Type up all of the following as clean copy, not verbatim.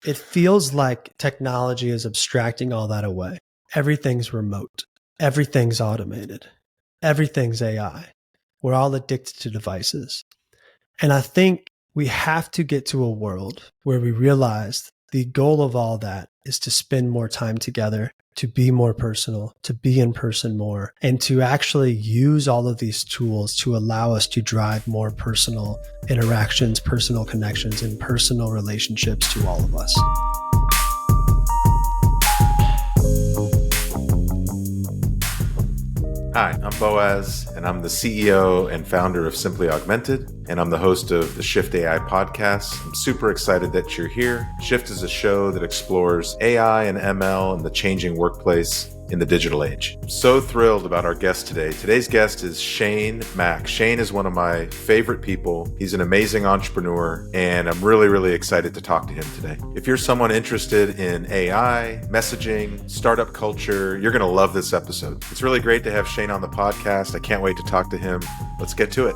It feels like technology is abstracting all that away. Everything's remote. Everything's automated. Everything's AI. We're all addicted to devices. And I think we have to get to a world where we realize the goal of all that is to spend more time together, to be more personal, to be in person more, and to actually use all of these tools to allow us to drive more personal interactions, personal connections, and personal relationships to all of us. Hi, I'm Boaz, and I'm the CEO and founder of Simply Augmented, and I'm the host of the Shift AI podcast. I'm super excited that you're here. Shift is a show that explores AI and ML and the changing workplace in the digital age. I'm so thrilled about our guest today. Today's guest is Shane Mack. Shane is one of my favorite people. He's an amazing entrepreneur, and I'm really excited to talk to him today. If you're someone interested in AI, messaging, startup culture, you're going to love this episode. It's really great to have Shane on the podcast. I can't wait to talk to him. Let's get to it.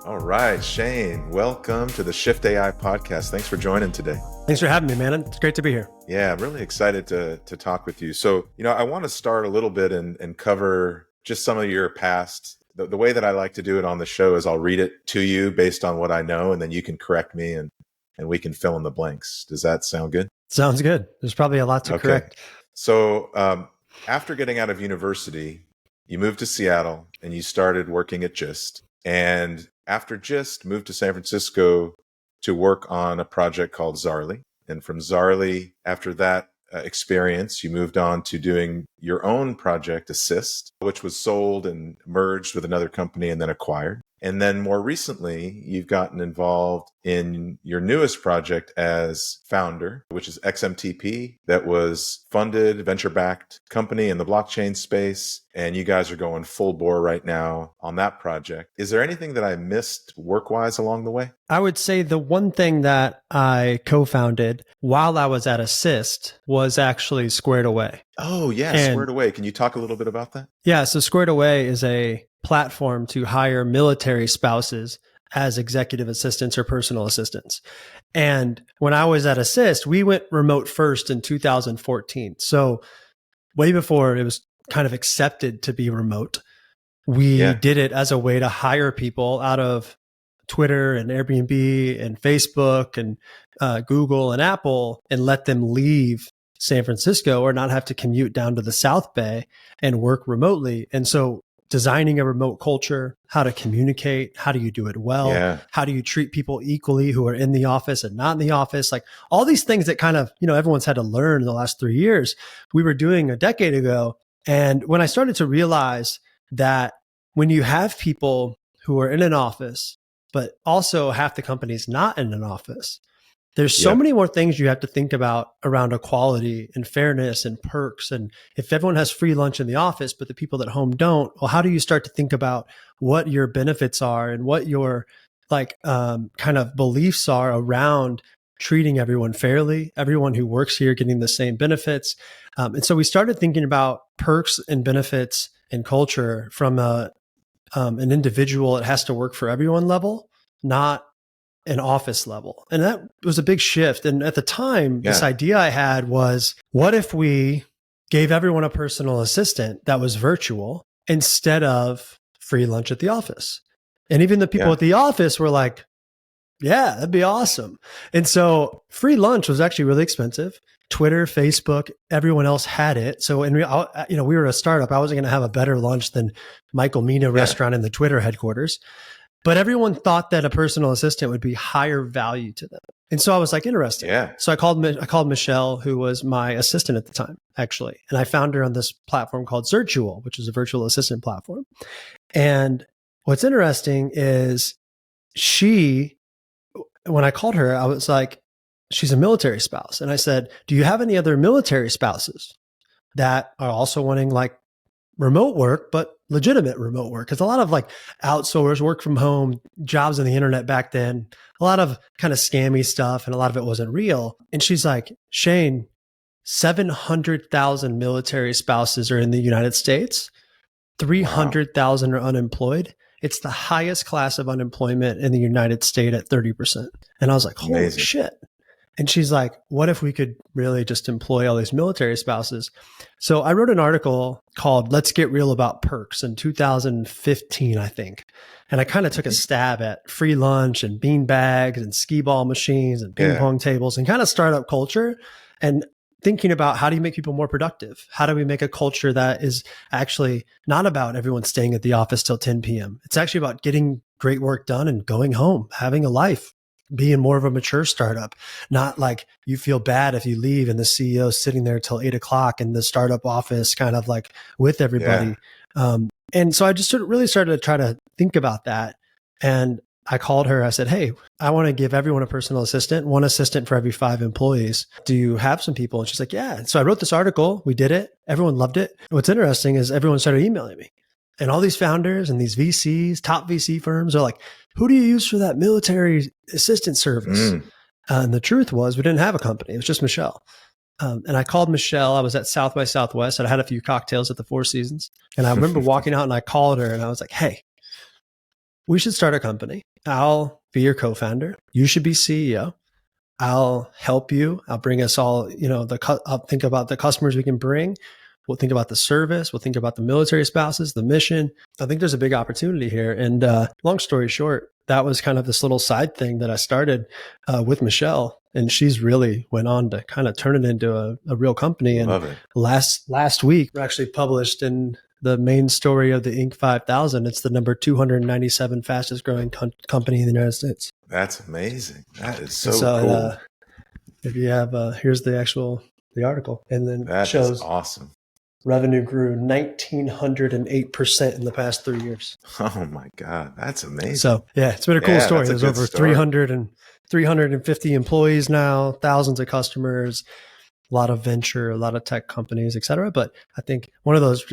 All right, Shane, welcome to the Shift AI podcast. Thanks for joining today. Thanks for having me, man. It's great to be here. Yeah, I'm really excited to talk with you. So, I want to start a little bit and cover just some of your past. The way that I like to do it on the show is I'll read it to you based on what I know, and then you can correct me and we can fill in the blanks. Does that sound good? Sounds good. There's probably a lot to correct. So after getting out of university, you moved to Seattle and you started working at Gist. And after Gist, moved to San Francisco to work on a project called Zarly. And from Zarly, after that experience, you moved on to doing your own project, Assist, which was sold and merged with another company and then acquired. And then more recently, you've gotten involved in your newest project as founder, which is XMTP, that was funded, venture-backed company in the blockchain space. And you guys are going full bore right now on that project. Is there anything that I missed work-wise along the way? I would say the one thing that I co-founded while I was at Assist was actually Squared Away. Oh, yeah, Squared Away. Can you talk a little bit about that? Yeah, so Squared Away is a platform to hire military spouses as executive assistants or personal assistants. And when I was at Assist, we went remote first in 2014. So way before it was kind of accepted to be remote, we did it as a way to hire people out of Twitter and Airbnb and Facebook and Google and Apple and let them leave San Francisco or not have to commute down to the South Bay and work remotely. And so designing a remote culture, how to communicate, how do you do it well? How do you treat people equally who are in the office and not in the office? Like all these things that kind of, everyone's had to learn in the last 3 years, we were doing a decade ago. And when I started to realize that when you have people who are in an office, but also half the company's not in an office, there's so many more things you have to think about around equality and fairness and perks. And if everyone has free lunch in the office, but the people at home don't, well, how do you start to think about what your benefits are and what your kind of beliefs are around treating everyone fairly, everyone who works here getting the same benefits. And so we started thinking about perks and benefits and culture from an individual, it has to work for everyone level, not an office level. And that was a big shift. And at the time, this idea I had was, what if we gave everyone a personal assistant that was virtual instead of free lunch at the office? And even the people at the office were like, yeah, that'd be awesome. And so free lunch was actually really expensive. Twitter, Facebook, everyone else had it. So, we were a startup. I wasn't going to have a better lunch than Michael Mina restaurant in the Twitter headquarters. But everyone thought that a personal assistant would be higher value to them. And so I was like, interesting. Yeah. So I called Michelle, who was my assistant at the time, actually. And I found her on this platform called Zirtual, which is a virtual assistant platform. And what's interesting is when I called her, I was like, she's a military spouse. And I said, do you have any other military spouses that are also wanting remote work, but legitimate remote work? Because a lot of outsourced work from home jobs on the internet back then, a lot of kind of scammy stuff, and a lot of it wasn't real. And she's like, Shane, 700,000 military spouses are in the United States. 300,000 are unemployed. It's the highest class of unemployment in the United States at 30%. And I was like, holy shit. And she's like, what if we could really just employ all these military spouses? So I wrote an article called Let's Get Real About Perks in 2015, I think. And I kind of took a stab at free lunch and bean bags and skee ball machines and ping pong tables and kind of startup culture, and thinking about how do you make people more productive? How do we make a culture that is actually not about everyone staying at the office till 10 p.m. It's actually about getting great work done and going home, having a life, being more of a mature startup, not like you feel bad if you leave and the CEO is sitting there till 8 o'clock in the startup office, kind of like with everybody. And so I just really started to try to think about that. And I called her. I said, hey, I want to give everyone a personal assistant, one assistant for every 5 employees. Do you have some people? And she's like, yeah. And so I wrote this article. We did it. Everyone loved it. What's interesting is everyone started emailing me. And all these founders and these VCs, top VC firms are like, who do you use for that military assistant service? And the truth was we didn't have a company. It was just Michelle. And I called Michelle. I was at South by Southwest. And I had a few cocktails at the Four Seasons. And I remember walking out and I called her and I was like, hey, we should start a company. I'll be your co-founder. You should be CEO. I'll help you. I'll bring us all, I'll think about the customers we can bring. We'll think about the service. We'll think about the military spouses, the mission. I think there's a big opportunity here. And long story short, that was kind of this little side thing that I started with Michelle. And she's really went on to kind of turn it into a real company. And last week, we're actually published in the main story of the Inc. 5000. It's the number 297 fastest growing company in the United States. That's amazing. That is so cool. If you have, here's the article. And then that shows is awesome. Revenue grew 1,908% in the past 3 years. Oh my God. That's amazing. So yeah, it's been a cool story. There's over 350 employees now, thousands of customers, a lot of venture, a lot of tech companies, et cetera. But I think one of those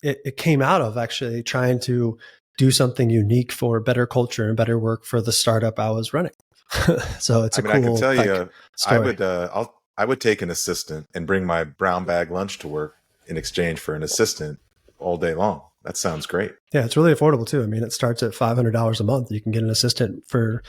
it came out of actually trying to do something unique for better culture and better work for the startup I was running. So it's cool. I can tell you, story. I would take an assistant and bring my brown bag lunch to work in exchange for an assistant all day long. That sounds great. Yeah, it's really affordable too. I mean, it starts at $500 a month. You can get an assistant for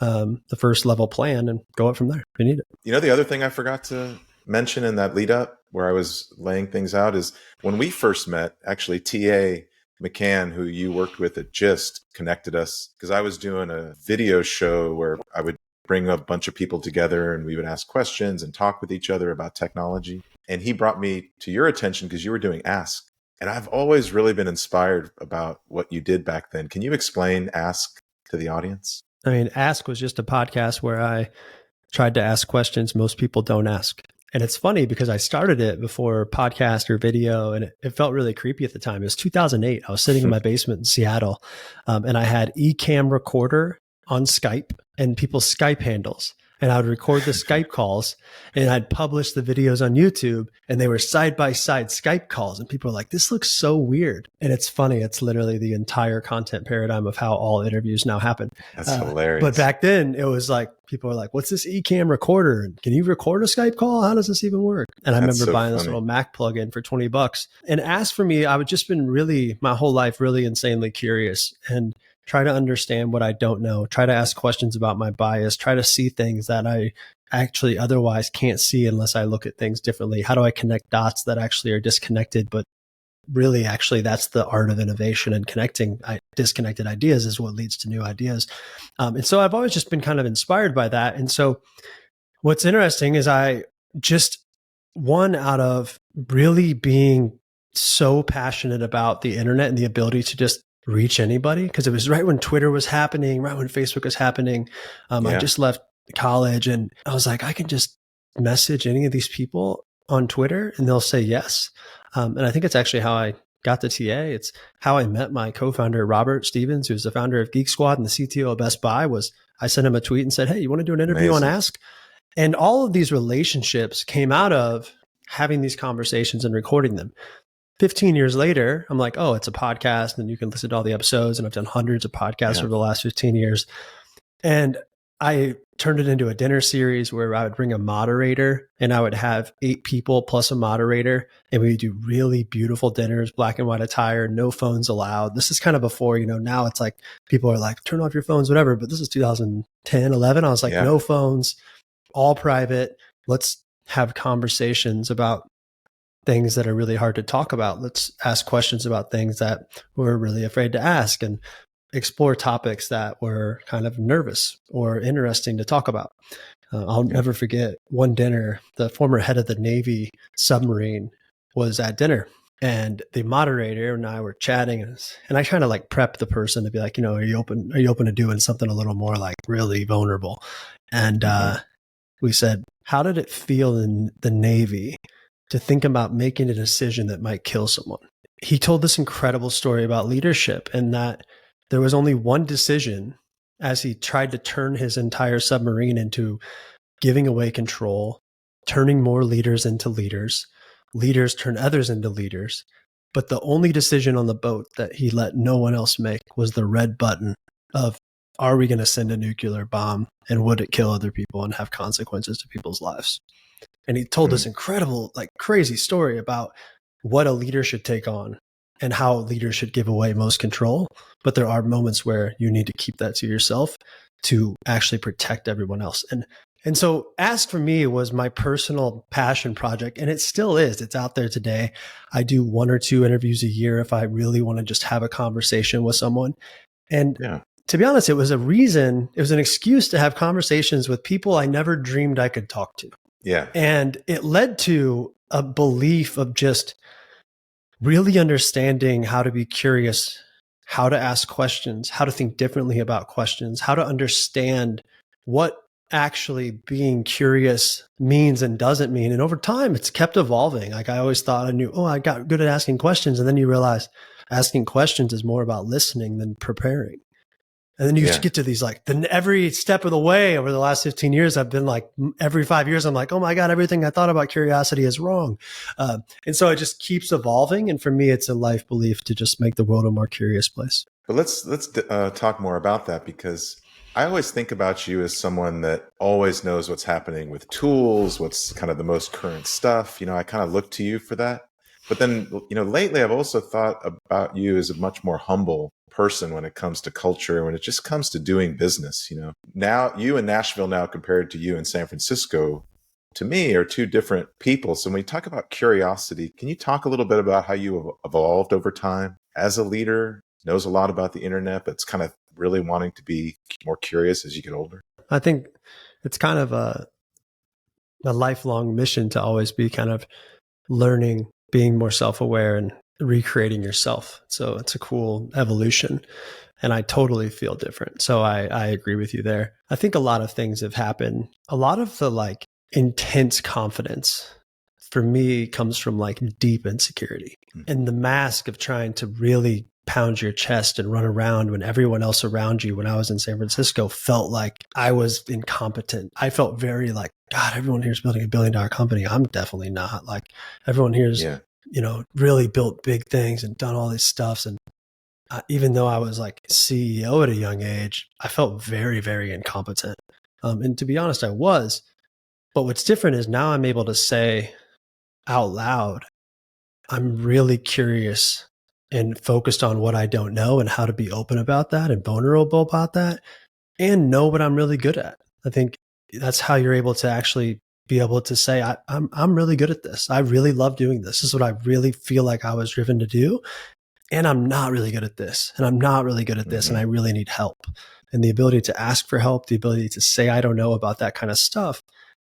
the first level plan and go up from there if you need it. You know, the other thing I forgot to mention in that lead up where I was laying things out is when we first met, actually TA McCann, who you worked with at Gist, connected us because I was doing a video show where I would bring a bunch of people together and we would ask questions and talk with each other about technology. And he brought me to your attention because you were doing Ask. And I've always really been inspired about what you did back then. Can you explain Ask to the audience? I mean, Ask was just a podcast where I tried to ask questions most people don't ask. And it's funny because I started it before podcast or video, and it felt really creepy at the time. It was 2008. I was sitting in my basement in Seattle, and I had eCam recorder on Skype and people's Skype handles. And I would record the Skype calls and I'd publish the videos on YouTube, and they were side by side Skype calls. And people were like, this looks so weird. And it's funny. It's literally the entire content paradigm of how all interviews now happen. That's hilarious. But back then it was like, people were like, what's this eCam recorder? And can you record a Skype call? How does this even work? And I remember buying this little Mac plugin for $20. And Ask for me, I would just been really, my whole life, really insanely curious and try to understand what I don't know, try to ask questions about my bias, try to see things that I actually otherwise can't see unless I look at things differently. How do I connect dots that actually are disconnected, but really actually that's the art of innovation, and connecting disconnected ideas is what leads to new ideas. And so I've always just been kind of inspired by that. And so what's interesting is I just, one out of really being so passionate about the internet and the ability to just reach anybody, because it was right when Twitter was happening, right when Facebook was happening. I just left college and I was like, I can just message any of these people on Twitter and they'll say yes. And I think it's actually how I got to TA. It's how I met my co-founder, Robert Stevens, who's the founder of Geek Squad and the CTO of Best Buy. Was I sent him a tweet and said, hey, you want to do an interview on Ask? And all of these relationships came out of having these conversations and recording them. 15 years later, I'm like, oh, it's a podcast and you can listen to all the episodes. And I've done hundreds of podcasts over the last 15 years. And I turned it into a dinner series where I would bring a moderator and I would have 8 people plus a moderator. And we would do really beautiful dinners, black and white attire, no phones allowed. This is kind of before, now it's like people are like, turn off your phones, whatever. But this is 2010, 11. I was like, no phones. all private. Let's have conversations about things that are really hard to talk about. Let's ask questions about things that we're really afraid to ask and explore topics that were kind of nervous or interesting to talk about. I'll never forget one dinner, the former head of the Navy submarine was at dinner, and the moderator and I were chatting, and I kind of like prepped the person to be like, are you open to doing something a little more like really vulnerable? And we said, how did it feel in the Navy to think about making a decision that might kill someone? He told this incredible story about leadership, and that there was only one decision as he tried to turn his entire submarine into giving away control, turning more leaders into leaders, leaders turn others into leaders. But the only decision on the boat that he let no one else make was the red button of, are we going to send a nuclear bomb, and would it kill other people and have consequences to people's lives? And he told this incredible, like crazy story about what a leader should take on and how leaders should give away most control. But there are moments where you need to keep that to yourself to actually protect everyone else. And so Ask for Me was my personal passion project, and it still is. It's out there today. I do 1 or 2 interviews a year if I really want to just have a conversation with someone. And to be honest, it was an excuse to have conversations with people I never dreamed I could talk to. Yeah. And it led to a belief of just really understanding how to be curious, how to ask questions, how to think differently about questions, how to understand what actually being curious means and doesn't mean. And over time, it's kept evolving. Like I always thought I knew, I got good at asking questions. And then you realize asking questions is more about listening than preparing. And then you get to these then every step of the way over the last 15 years, I've been like, every 5 years, I'm like, oh my God, everything I thought about curiosity is wrong. And so it just keeps evolving. And for me, it's a life belief to just make the world a more curious place. But let's talk more about that, because I always think about you as someone that always knows what's happening with tools, what's kind of the most current stuff. I kind of look to you for that. But then, lately I've also thought about you as a much more humble person when it comes to culture, when it just comes to doing business. Now you in Nashville now compared to you in San Francisco, to me, are 2 different people. So when we talk about curiosity, can you talk a little bit about how you have evolved over time as a leader, knows a lot about the internet, but it's kind of really wanting to be more curious as you get older? I think it's kind of a lifelong mission to always be kind of learning, being more self-aware, and recreating yourself. So it's a cool evolution, and I totally feel different. So I agree with you there. I think a lot of things have happened. A lot of the intense confidence for me comes from deep insecurity and the mask of trying to really pound your chest and run around when everyone else around you, when I was in San Francisco, felt like I was incompetent. I felt very God, everyone here is building $1 billion company. I'm definitely not. Everyone here is, really built big things and done all these stuffs. And even though I was CEO at a young age, I felt very, very incompetent. And to be honest, I was. But what's different is now I'm able to say out loud, I'm really curious and focused on what I don't know and how to be open about that and vulnerable about that and know what I'm really good at. I think that's how you're able to actually be able to say, I'm really good at this. I really love doing this. This is what I really feel like I was driven to do. And I'm not really good at this. And I'm not really good at this. And I really need help. And the ability to ask for help, the ability to say, I don't know about that kind of stuff,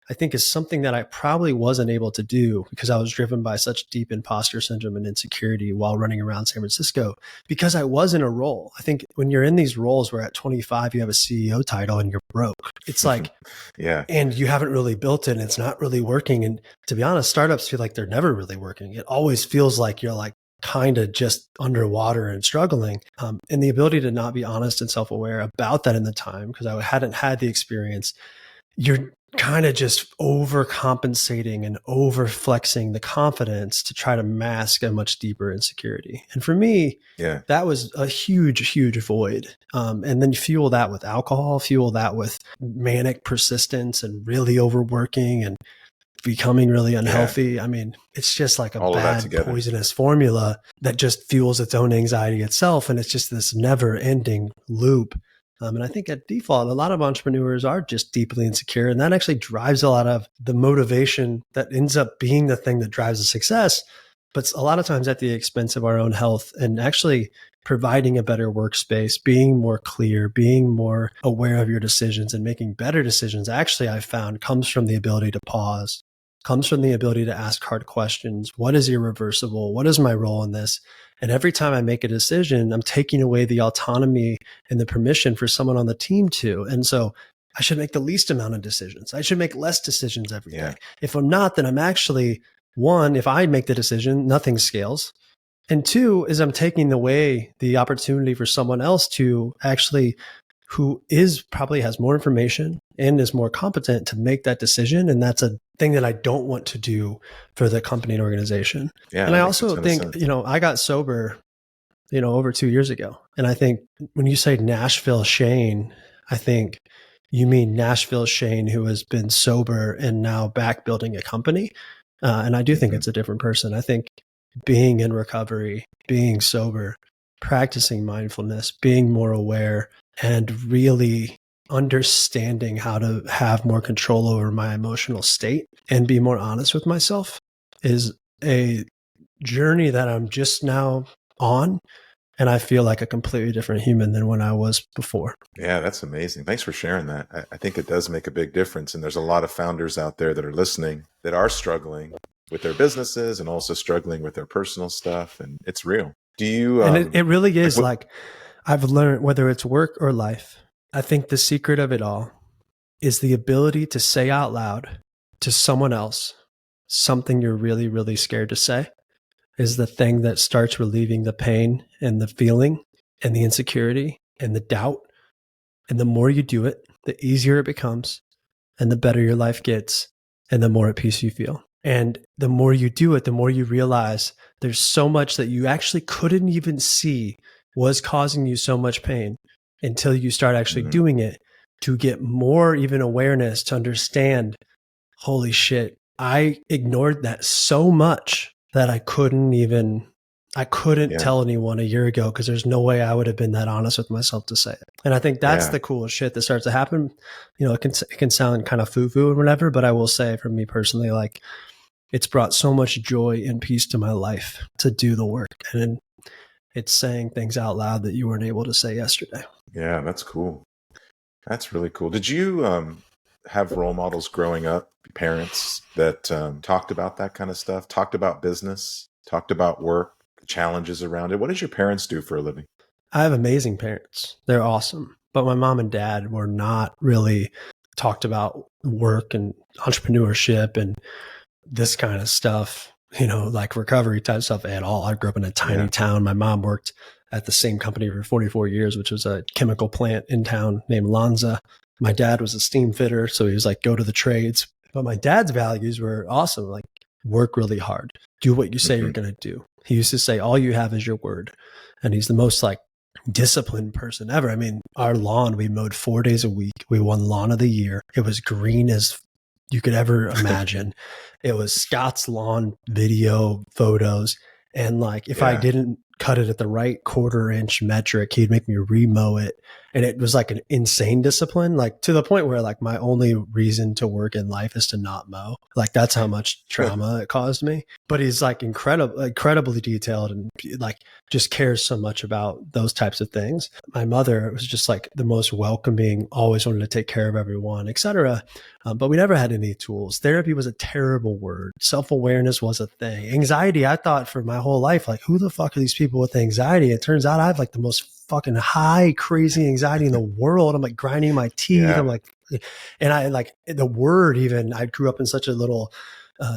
I think is something that I probably wasn't able to do because I was driven by such deep imposter syndrome and insecurity while running around San Francisco because I was in a role. I think when you're in these roles where at 25, you have a CEO title and you're broke, it's and you haven't really built it and it's not really working. And to be honest, startups feel like they're never really working. It always feels like you're kind of just underwater and struggling. And the ability to not be honest and self-aware about that in the time, because I hadn't had the experience, you're kind of just overcompensating and over flexing the confidence to try to mask a much deeper insecurity. And for me, that was a huge, huge void. And then you fuel that with alcohol, fuel that with manic persistence and really overworking and becoming really unhealthy. Yeah. I mean, it's just like a all bad poisonous formula that just fuels its own anxiety itself. And it's just this never ending loop And I think at default, a lot of entrepreneurs are just deeply insecure. And that actually drives a lot of the motivation that ends up being the thing that drives the success. But a lot of times at the expense of our own health and actually providing a better workspace, being more clear, being more aware of your decisions and making better decisions, actually, I've found comes from the ability to pause, comes from the ability to ask hard questions. What is irreversible? What is my role in this? And every time I make a decision, I'm taking away the autonomy and the permission for someone on the team to. And so I should make the least amount of decisions. I should make less decisions every day. If I'm not, then I'm actually, one, if I make the decision, nothing scales. And two is I'm taking away the opportunity for someone else to actually, who is probably has more information and is more competent to make that decision. And that's a thing that I don't want to do for the company and organization. And I also think, I got sober, over 2 years ago. And I think when you say Nashville Shane, I think you mean Nashville Shane, who has been sober and now back building a company. And I do think it's a different person. I think being in recovery, being sober, practicing mindfulness, being more aware, and really understanding how to have more control over my emotional state and be more honest with myself is a journey that I'm just now on. And I feel like a completely different human than when I was before. Yeah, that's amazing. Thanks for sharing that. I think it does make a big difference. And there's a lot of founders out there that are listening that are struggling with their businesses and also struggling with their personal stuff. And it's real. Do you? And it really is like I've learned, whether it's work or life, I think the secret of it all is the ability to say out loud to someone else something you're really, really scared to say is the thing that starts relieving the pain and the feeling and the insecurity and the doubt. And the more you do it, the easier it becomes and the better your life gets and the more at peace you feel. And the more you do it, the more you realize there's so much that you actually couldn't even see was causing you so much pain until you start actually doing it to get more even awareness to understand, holy shit, I ignored that so much that I couldn't tell anyone a year ago because there's no way I would have been that honest with myself to say it. And I think that's the coolest shit that starts to happen. It can sound kind of foo-foo and whatever, but I will say for me personally, like it's brought so much joy and peace to my life to do the work. And it's saying things out loud that you weren't able to say yesterday. Yeah, that's cool. That's really cool. Did you have role models growing up, parents that talked about that kind of stuff, talked about business, talked about work, the challenges around it? What did your parents do for a living? I have amazing parents. They're awesome. But my mom and dad were not really talked about work and entrepreneurship and this kind of stuff, like recovery type stuff at all. I grew up in a tiny town. My mom worked at the same company for 44 years, which was a chemical plant in town named Lonza. My dad was a steam fitter, so he was like, go to the trades. But my dad's values were awesome, like work really hard, do what you say you're going to do. He used to say, all you have is your word. And he's the most like disciplined person ever. I mean, our lawn, we mowed 4 days a week. We won lawn of the year. It was green as you could ever imagine. It was Scott's lawn video photos. And like, if I didn't cut it at the right 1/4 inch metric, he'd make me remow it. And it was like an insane discipline, like to the point where like my only reason to work in life is to not mow. Like that's how much trauma it caused me. But he's like incredibly detailed and like just cares so much about those types of things. My mother was just like the most welcoming, always wanted to take care of everyone, etc. But we never had any tools. Therapy was a terrible word. Self-awareness was a thing. Anxiety, I thought for my whole life, like who the fuck are these people with anxiety? It turns out I have like the most fucking high, crazy anxiety in the world. I'm like grinding my teeth. Yeah. I'm like, and I like the word even, I grew up in such a little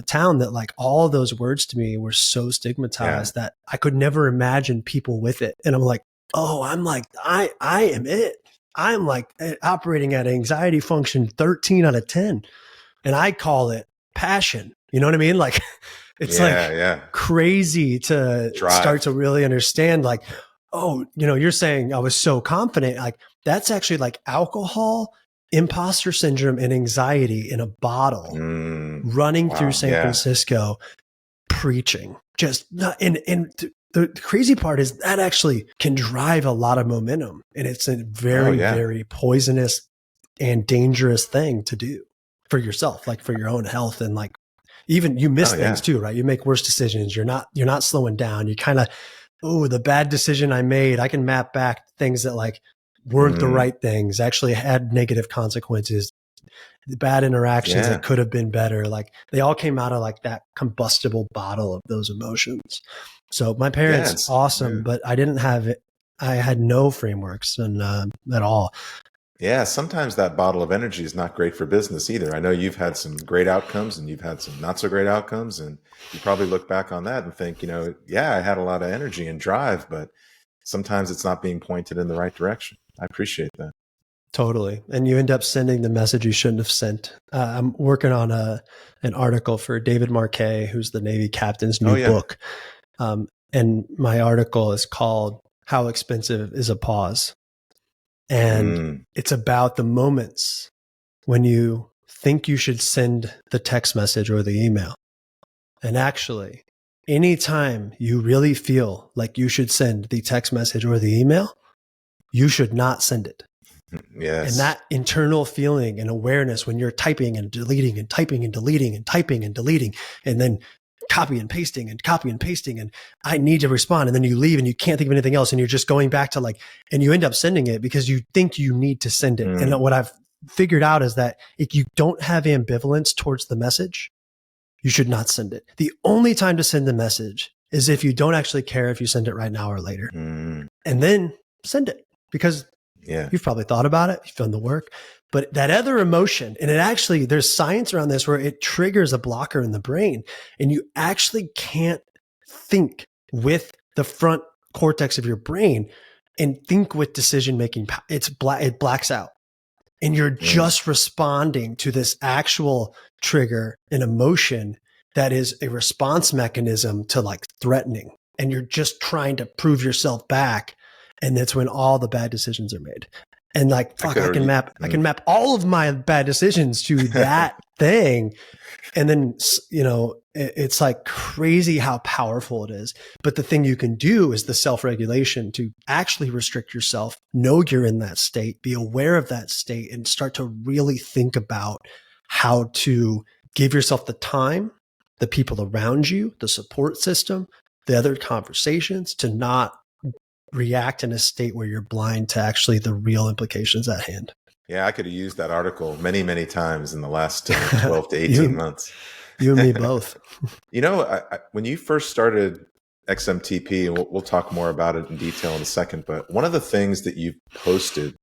town that like all those words to me were so stigmatized that I could never imagine people with it. And I'm like, oh, I'm like, I am it. I'm like operating at anxiety function 13 out of 10. And I call it passion. You know what I mean? Like it's crazy to start to really understand like, oh, you're saying I was so confident. Like that's actually like alcohol, imposter syndrome, and anxiety in a bottle running through San Francisco, preaching just not in the crazy part is that actually can drive a lot of momentum. And it's a very, very poisonous and dangerous thing to do for yourself, like for your own health. And like, even you miss things too, right? You make worse decisions. You're not slowing down. You kind of, the bad decision I made, I can map back things that like weren't the right things, actually had negative consequences, the bad interactions that could have been better. Like they all came out of like that combustible bottle of those emotions. So my parents, awesome, but I didn't have it. I had no frameworks and at all. Yeah, sometimes that bottle of energy is not great for business either. I know you've had some great outcomes and you've had some not so great outcomes, and you probably look back on that and think, I had a lot of energy and drive, but sometimes it's not being pointed in the right direction. I appreciate that. Totally. And you end up sending the message you shouldn't have sent. I'm working on an article for David Marquet, who's the Navy captain's new book. And my article is called How Expensive is a Pause? And it's about the moments when you think you should send the text message or the email. And actually, anytime you really feel like you should send the text message or the email, you should not send it. Yes. And that internal feeling and awareness when you're typing and deleting and typing and deleting and typing and deleting, and then copy and pasting and I need to respond. And then you leave and you can't think of anything else. And you're just going back to and you end up sending it because you think you need to send it. And what I've figured out is that if you don't have ambivalence towards the message, you should not send it. The only time to send the message is if you don't actually care if you send it right now or later. And then send it because you've probably thought about it. You've done the work. But that other emotion, and there's science around this where it triggers a blocker in the brain, and you actually can't think with the front cortex of your brain and think with decision-making. It blacks out. And you're just responding to this actual trigger, an emotion that is a response mechanism to like threatening. And you're just trying to prove yourself back. And that's when all the bad decisions are made. And like, I can map all of my bad decisions to that thing. And then, it's like crazy how powerful it is. But the thing you can do is the self-regulation to actually restrict yourself, know you're in that state, be aware of that state, and start to really think about how to give yourself the time, the people around you, the support system, the other conversations to not react in a state where you're blind to actually the real implications at hand. Yeah, I could have used that article many, many times in the last 12 to 18 months. You and me both. When you first started XMTP, and we'll talk more about it in detail in a second, but one of the things that you posted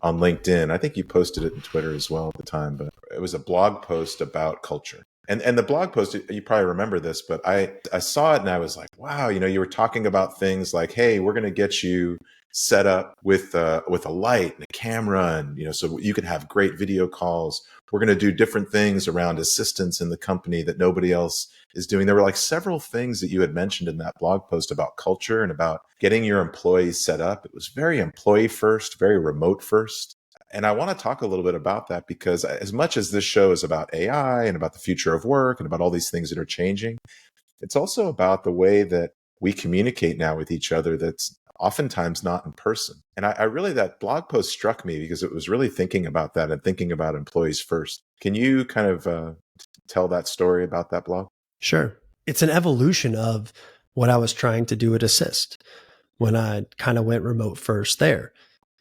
on LinkedIn, I think you posted it in Twitter as well at the time, but it was a blog post about culture. And the blog post, you probably remember this, but I saw it and I was like, wow, you were talking about things like, hey, we're going to get you set up with a light and a camera, and so you can have great video calls. We're going to do different things around assistance in the company that nobody else is doing. There were like several things that you had mentioned in that blog post about culture and about getting your employees set up. It was very employee first, very remote first. And I want to talk a little bit about that because as much as this show is about AI and about the future of work and about all these things that are changing, it's also about the way that we communicate now with each other that's oftentimes not in person. And I really, that blog post struck me because it was really thinking about that and thinking about employees first. Can you kind of tell that story about that blog? Sure. It's an evolution of what I was trying to do at Assist when I kind of went remote first there.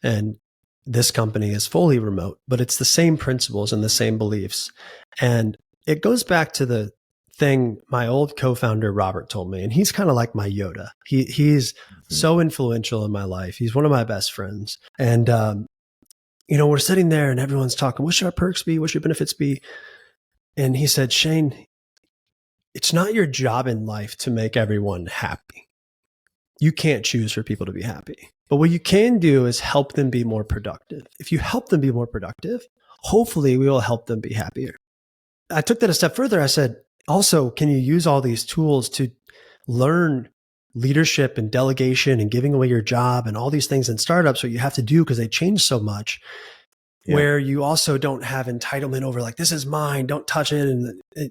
And this company is fully remote, but it's the same principles and the same beliefs. And it goes back to the thing my old co-founder, Robert, told me. And he's kind of like my Yoda. He's so influential in my life. He's one of my best friends. And, we're sitting there and everyone's talking, what should our perks be? What should benefits be? And he said, Shane, it's not your job in life to make everyone happy. You can't choose for people to be happy. But what you can do is help them be more productive. If you help them be more productive, hopefully we will help them be happier. I took that a step further. I said, also, can you use all these tools to learn leadership and delegation and giving away your job and all these things in startups, what you have to do because they change so much. where you also don't have entitlement over like, this is mine, don't touch it.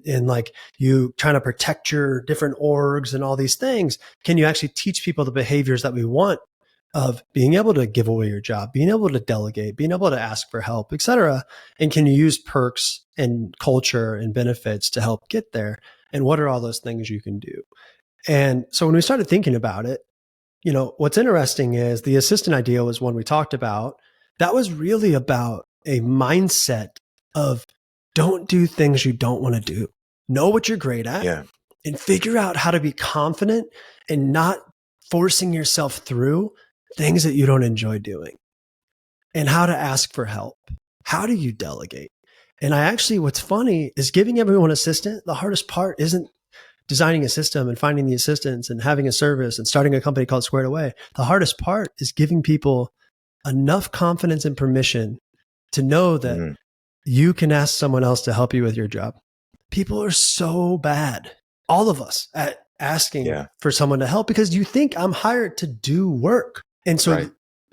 And like you trying to protect your different orgs and all these things. Can you actually teach people the behaviors that we want of being able to give away your job, being able to delegate, being able to ask for help, et cetera? And can you use perks and culture and benefits to help get there? And what are all those things you can do? And so when we started thinking about it, you know, what's interesting is the assistant idea was one we talked about. That was really about a mindset of don't do things you don't want to do. Know what you're great at and figure out how to be confident and not forcing yourself through things that you don't enjoy doing, and how to ask for help. How do you delegate? And what's funny is giving everyone an assistant. The hardest part isn't designing a system and finding the assistants and having a service and starting a company called Squared Away. The hardest part is giving people enough confidence and permission to know that you can ask someone else to help you with your job. People are so bad, all of us, at asking for someone to help because you think I'm hired to do work. And so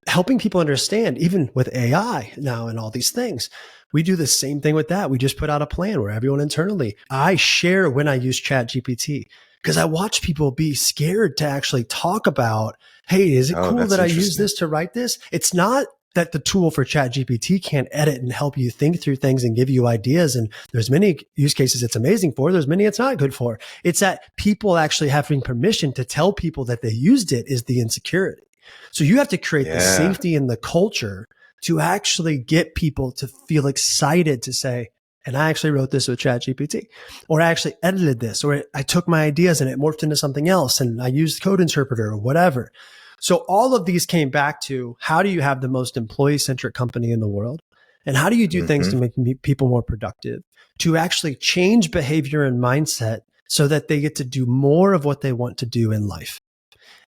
helping people understand, even with AI now and all these things, we do the same thing with that. We just put out a plan where everyone internally, I share when I use ChatGPT because I watch people be scared to actually talk about, hey, is it cool that I use this to write this? It's not that the tool for ChatGPT can't edit and help you think through things and give you ideas. And there's many use cases it's amazing for. There's many it's not good for. It's that people actually having permission to tell people that they used it is the insecurity. So you have to create the safety and the culture to actually get people to feel excited to say, and I actually wrote this with ChatGPT, or I actually edited this, or I took my ideas and it morphed into something else and I used Code Interpreter or whatever. So all of these came back to how do you have the most employee-centric company in the world? And how do you do things to make people more productive, to actually change behavior and mindset so that they get to do more of what they want to do in life?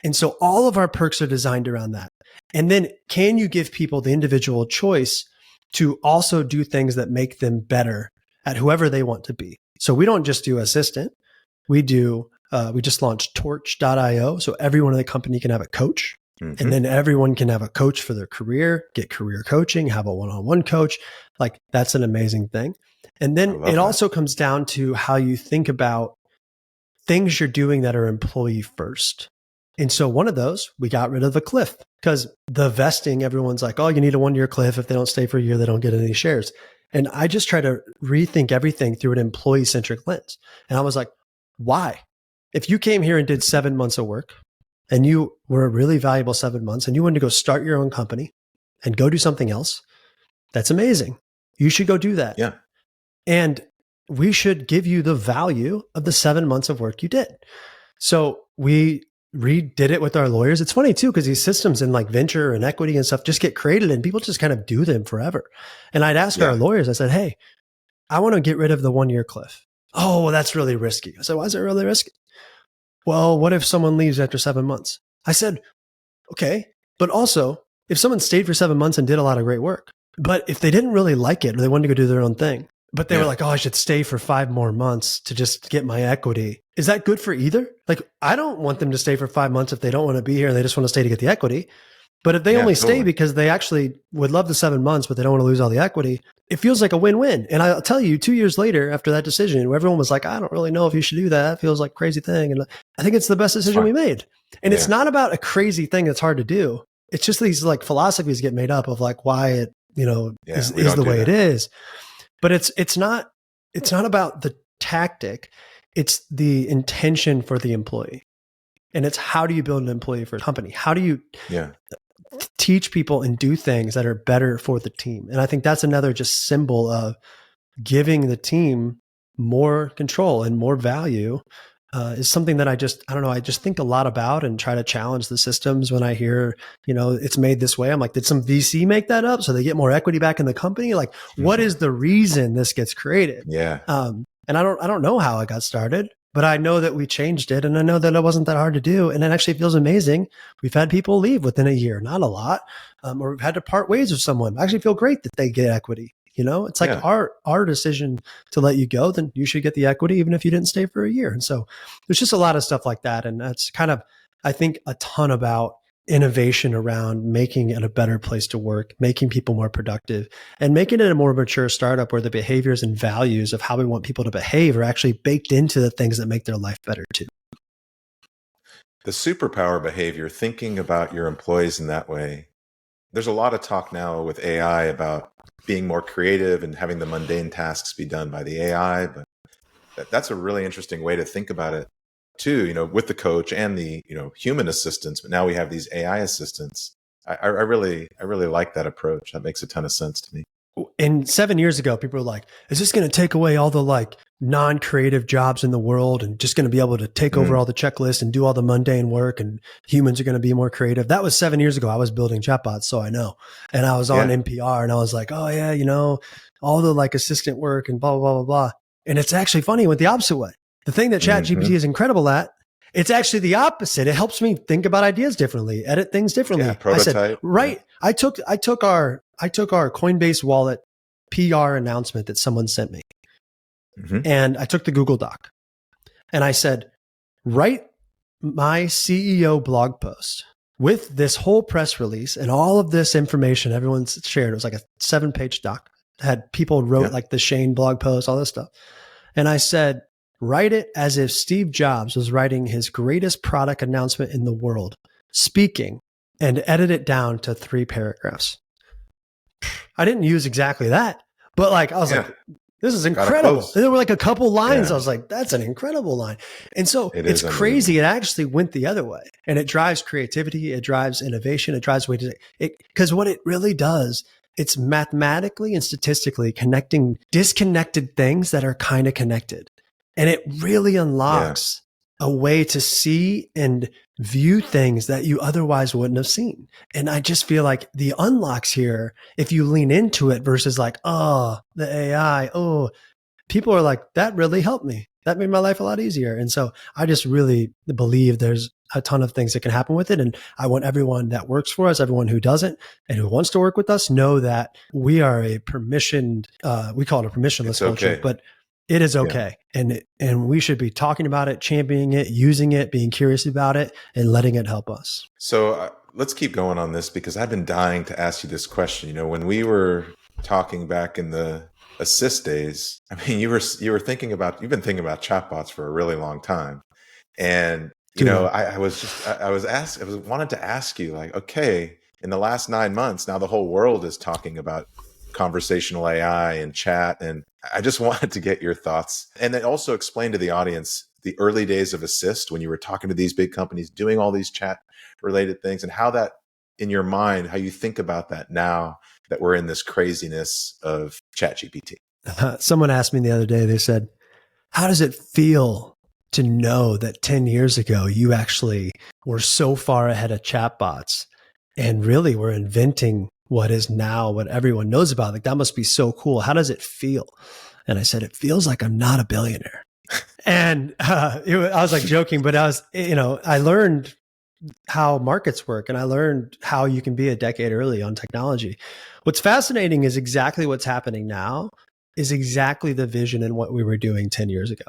And so all of our perks are designed around that. And then can you give people the individual choice to also do things that make them better at whoever they want to be? So we don't just do assistant. We just launched torch.io. So everyone in the company can have a coach. And then everyone can have a coach for their career, get career coaching, have a one-on-one coach. Like that's an amazing thing. And then it also comes down to how you think about things you're doing that are employee first. And so one of those, we got rid of the cliff because the vesting, everyone's like, oh, you need a 1-year cliff. If they don't stay for a year, they don't get any shares. And I just try to rethink everything through an employee-centric lens. And I was like, why? If you came here and did 7 months of work and you were a really valuable 7 months and you wanted to go start your own company and go do something else, that's amazing. You should go do that. Yeah. And we should give you the value of the 7 months of work you did. So we redid it with our lawyers. It's funny too, because these systems in like venture and equity and stuff just get created and people just kind of do them forever. And I'd ask our lawyers, I said, hey, I want to get rid of the 1-year cliff. Oh, well, that's really risky. I said, why is it really risky? Well, what if someone leaves after 7 months? I said, okay, but also if someone stayed for 7 months and did a lot of great work, but if they didn't really like it or they wanted to go do their own thing, but they were like, oh, I should stay for 5 more months to just get my equity. Is that good for either? Like, I don't want them to stay for 5 months if they don't want to be here and they just want to stay to get the equity. But if they only stay because they actually would love the 7 months, but they don't want to lose all the equity, it feels like a win-win. And I'll tell you, 2 years later, after that decision, where everyone was like, I don't really know if you should do that. It feels like a crazy thing. And I think it's the best decision we made. And it's not about a crazy thing that's hard to do. It's just these like philosophies get made up of like why it, is the way it is. But it's not about the tactic. It's the intention for the employee. And it's how do you build an employee for a company? How do you teach people and do things that are better for the team? And I think that's another just symbol of giving the team more control and more value is something that I just think a lot about and try to challenge the systems when I hear, it's made this way. I'm like, did some VC make that up so they get more equity back in the company? Like, what is the reason this gets created? Yeah. And I don't know how it got started, but I know that we changed it and I know that it wasn't that hard to do. And it actually feels amazing. We've had people leave within a year, not a lot, or we've had to part ways with someone. I actually feel great that they get equity. It's like our decision to let you go, then you should get the equity, even if you didn't stay for a year. And so there's just a lot of stuff like that. And that's kind of, I think, a ton about innovation around making it a better place to work, making people more productive, and making it a more mature startup where the behaviors and values of how we want people to behave are actually baked into the things that make their life better too. The superpower behavior, thinking about your employees in that way. There's a lot of talk now with AI about being more creative and having the mundane tasks be done by the AI, but that's a really interesting way to think about it too, with the coach and the, human assistants, but now we have these AI assistants. I really like that approach. That makes a ton of sense to me. And 7 years ago, people were like, is this going to take away all the like non-creative jobs in the world and just going to be able to take over all the checklists and do all the mundane work and humans are going to be more creative? That was 7 years ago. I was building chatbots, so I know. And I was on NPR and I was like, oh yeah, all the like assistant work and blah, blah, blah, blah. And it's actually funny, it went the opposite way. The thing that ChatGPT is incredible at, it's actually the opposite. It helps me think about ideas differently, edit things differently. Yeah, prototype. I said, right. Yeah. I took our Coinbase wallet PR announcement that someone sent me. And I took the Google Doc and I said, write my CEO blog post with this whole press release and all of this information everyone's shared. It was like a 7-page doc. Had people wrote like the Shane blog post, all this stuff. And I said, write it as if Steve Jobs was writing his greatest product announcement in the world, speaking, and edit it down to 3 paragraphs. I didn't use exactly that, but like, I was like, this is incredible. And there were like a couple lines. I was like, that's an incredible line. And so it's crazy. It actually went the other way, and it drives creativity. It drives innovation. It drives way to it. Because what it really does, it's mathematically and statistically connecting disconnected things that are kind of connected. And it really unlocks a way to see and view things that you otherwise wouldn't have seen. And I just feel like the unlocks here, if you lean into it versus like, oh, the AI, people are like, that really helped me. That made my life a lot easier. And so I just really believe there's a ton of things that can happen with it. And I want everyone that works for us, everyone who doesn't and who wants to work with us, know that we are a permissioned, we call it a permissionless culture, but it is okay. And we should be talking about it, championing it, using it, being curious about it, and letting it help us. So let's keep going on this, because I've been dying to ask you this question. When we were talking back in the assist days, I mean, you've been thinking about chatbots for a really long time. And, I wanted to ask you, like, okay, in the last 9 months, now the whole world is talking about conversational AI and chat. And I just wanted to get your thoughts, and then also explain to the audience the early days of Assist, when you were talking to these big companies, doing all these chat related things, and how that, in your mind, how you think about that now that we're in this craziness of ChatGPT. Someone asked me the other day, they said, how does it feel to know that 10 years ago, you actually were so far ahead of chatbots and really were inventing what is now what everyone knows about? Like, that must be so cool. How does it feel? And I said, it feels like I'm not a billionaire. And I was like joking, but I learned how markets work, and I learned how you can be a decade early on technology. What's fascinating is exactly what's happening now is exactly the vision and what we were doing 10 years ago.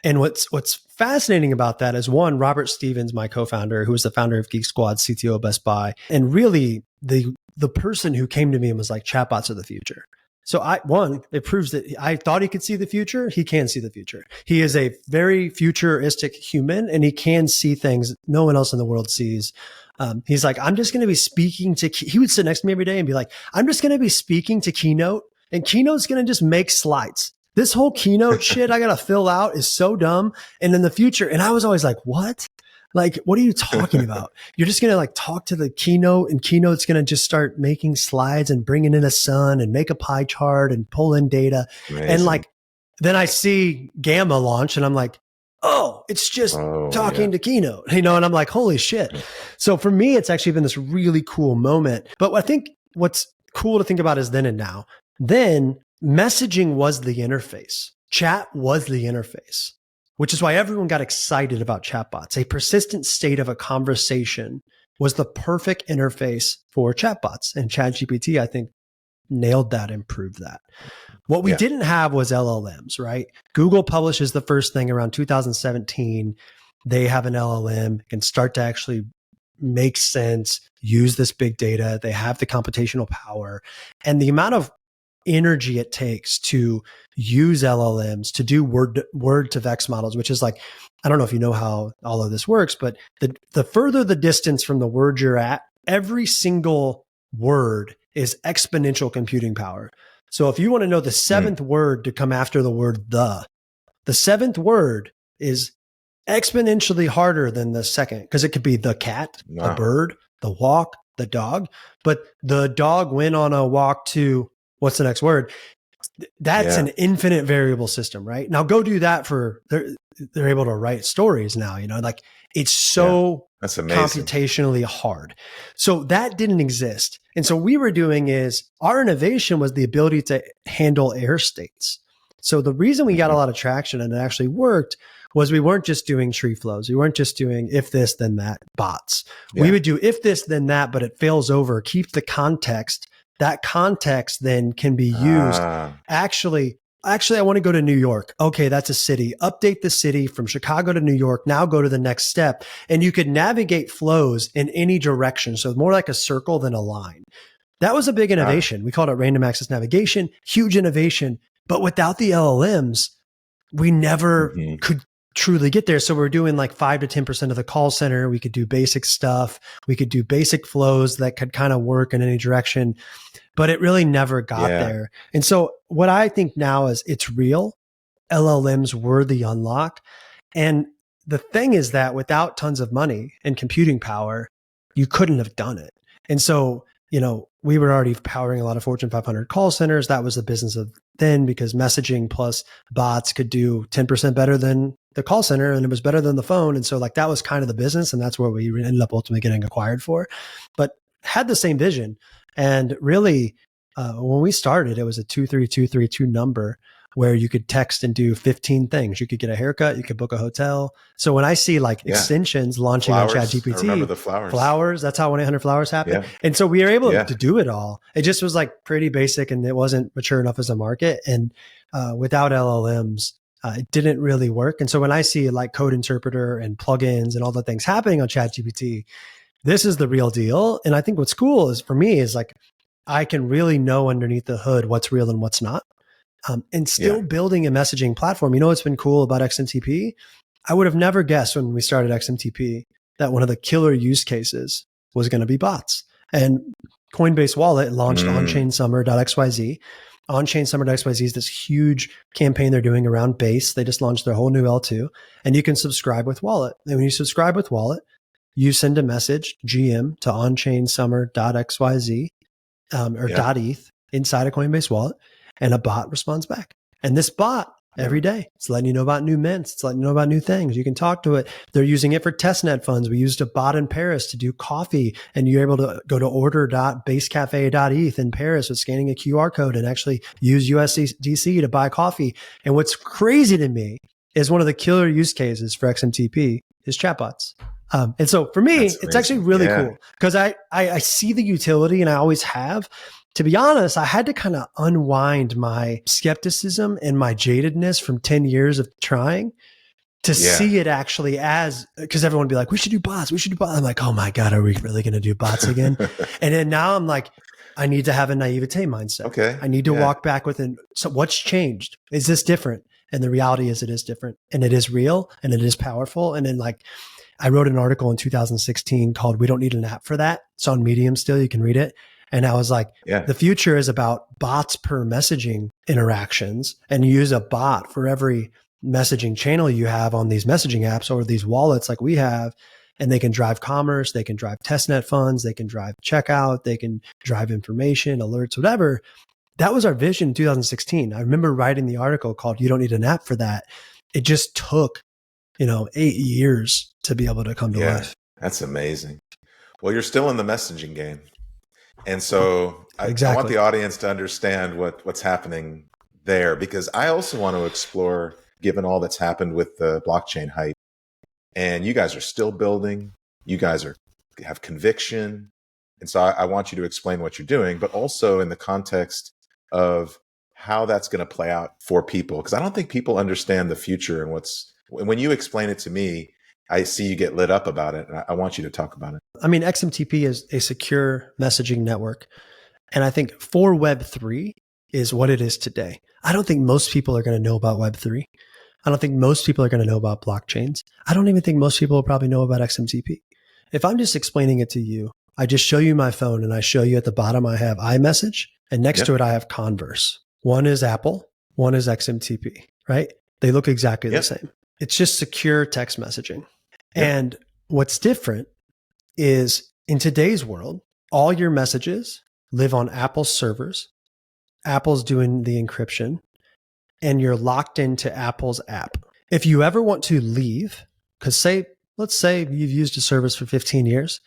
And what's fascinating about that is, one, Robert Stevens, my co-founder, who was the founder of Geek Squad, CTO of Best Buy, and really the person who came to me and was like, chatbots are the future. So it proves that I thought he could see the future. He can see the future. He is a very futuristic human, and he can see things no one else in the world sees. He's like, I'm just going to be speaking to, he would sit next to me every day and be like, I'm just going to be speaking to Keynote, and Keynote's going to just make slides. This whole Keynote shit I got to fill out is so dumb. And in the future, and I was always like, what? Like, what are you talking about? You're just going to like talk to the Keynote, and Keynote's going to just start making slides and bringing in a sun and make a pie chart and pull in data. Amazing. And like, then I see Gamma launch and I'm like, oh, it's just talking to Keynote, and I'm like, holy shit. So for me, it's actually been this really cool moment. But I think what's cool to think about is then and now. Then messaging was the interface. Chat was the interface, which is why everyone got excited about chatbots. A persistent state of a conversation was the perfect interface for chatbots. And ChatGPT, I think, nailed that and proved that. What we didn't have was LLMs, right? Google publishes the first thing around 2017. They have an LLM, can start to actually make sense, use this big data. They have the computational power, and the amount of energy it takes to use LLMs to do word to vex models, which is like, I don't know if you know how all of this works, but the further the distance from the word you're at, every single word is exponential computing power. So if you want to know the seventh word to come after the word the seventh word is exponentially harder than the second, because it could be the cat, the bird, the walk, the dog. But the dog went on a walk to, what's the next word? That's an infinite variable system, right? Now go do that for, they're able to write stories now, like it's so that's amazing. Computationally hard. So that didn't exist. And so we were doing is our innovation was the ability to handle error states. So the reason we got a lot of traction and it actually worked was we weren't just doing tree flows. We weren't just doing if this, then that bots. We would do if this, then that, but it fails over, keep the context. That context then can be used. Actually, I want to go to New York. Okay, that's a city. Update the city from Chicago to New York. Now go to the next step. And you could navigate flows in any direction. So more like a circle than a line. That was a big innovation. We called it random access navigation, huge innovation. But without the LLMs, we never could truly get there. So we're doing like 5 to 10% of the call center. We could do basic stuff. We could do basic flows that could kind of work in any direction, but it really never got there. And so what I think now is it's real. LLMs were the unlock. And the thing is that without tons of money and computing power, you couldn't have done it. And so, we were already powering a lot of Fortune 500 call centers. That was the business of then, because messaging plus bots could do 10% better than the call center, and it was better than the phone. And so like that was kind of the business, and that's where we ended up ultimately getting acquired for, but had the same vision. And really, when we started, it was a 23232 number where you could text and do 15 things. You could get a haircut, you could book a hotel. So when I see like extensions launching on ChatGPT, I remember the flowers. That's how 1-800-Flowers happened. And so we were able to do it all. It just was like pretty basic, and it wasn't mature enough as a market. And without LLMs, it didn't really work. And so when I see like code interpreter and plugins and all the things happening on ChatGPT, this is the real deal. And I think what's cool is for me is like, I can really know underneath the hood what's real and what's not. And still building a messaging platform. You know what's been cool about XMTP? I would have never guessed when we started XMTP that one of the killer use cases was going to be bots. And Coinbase Wallet launched onchainsummer.xyz. OnChainSummer.xyz is this huge campaign they're doing around Base. They just launched their whole new L2, and you can subscribe with Wallet. And when you subscribe with Wallet, you send a message, GM, to onchainsummer.xyz or .eth inside of Coinbase Wallet, and a bot responds back. And this bot, every day, it's letting you know about new mints. It's letting you know about new things. You can talk to it. They're using it for testnet funds. We used a bot in Paris to do coffee, and you're able to go to order.basecafe.eth in Paris with scanning a QR code and actually use USDC to buy coffee. And what's crazy to me is one of the killer use cases for XMTP is chatbots. And so for me, it's actually really cool because I see the utility, and I always have. To be honest, I had to kind of unwind my skepticism and my jadedness from 10 years of trying to see it actually as, because everyone would be like, we should do bots. We should do bots. I'm like, oh my God, are we really going to do bots again? And then now I'm like, I need to have a naivete mindset. Okay. I need to walk back within. So what's changed? Is this different? And the reality is it is different, and it is real, and it is powerful. And then like, I wrote an article in 2016 called We Don't Need an App for That. It's on Medium still. You can read it. And I was like, the future is about bots per messaging interactions, and you use a bot for every messaging channel you have on these messaging apps or these wallets like we have. And they can drive commerce, they can drive testnet funds, they can drive checkout, they can drive information, alerts, whatever. That was our vision in 2016. I remember writing the article called You Don't Need an App for That. It just took, 8 years to be able to come to life. That's amazing. Well, you're still in the messaging game. And so I want the audience to understand what's happening there, because I also want to explore, given all that's happened with the blockchain hype, and you guys are still building, you guys have conviction. And so I want you to explain what you're doing, but also in the context of how that's going to play out for people. Because I don't think people understand the future and when you explain it to me, I see you get lit up about it. And I want you to talk about it. I mean, XMTP is a secure messaging network. And I think for Web3 is what it is today. I don't think most people are going to know about Web3. I don't think most people are going to know about blockchains. I don't even think most people will probably know about XMTP. If I'm just explaining it to you, I just show you my phone and I show you at the bottom, I have iMessage and next to it, I have Converse. One is Apple, one is XMTP, right? They look exactly the same. It's just secure text messaging. And what's different is in today's world, all your messages live on Apple's servers. Apple's doing the encryption and you're locked into Apple's app. If you ever want to leave, because let's say you've used a service for 15 years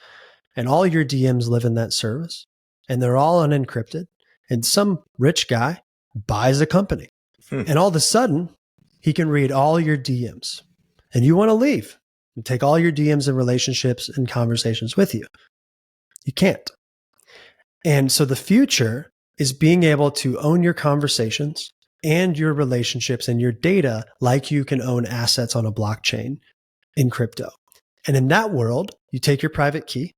and all your DMs live in that service and they're all unencrypted and some rich guy buys a company and all of a sudden he can read all your DMs and you want to leave and take all your DMs and relationships and conversations with you. You can't. And so the future is being able to own your conversations and your relationships and your data like you can own assets on a blockchain in crypto. And in that world, you take your private key,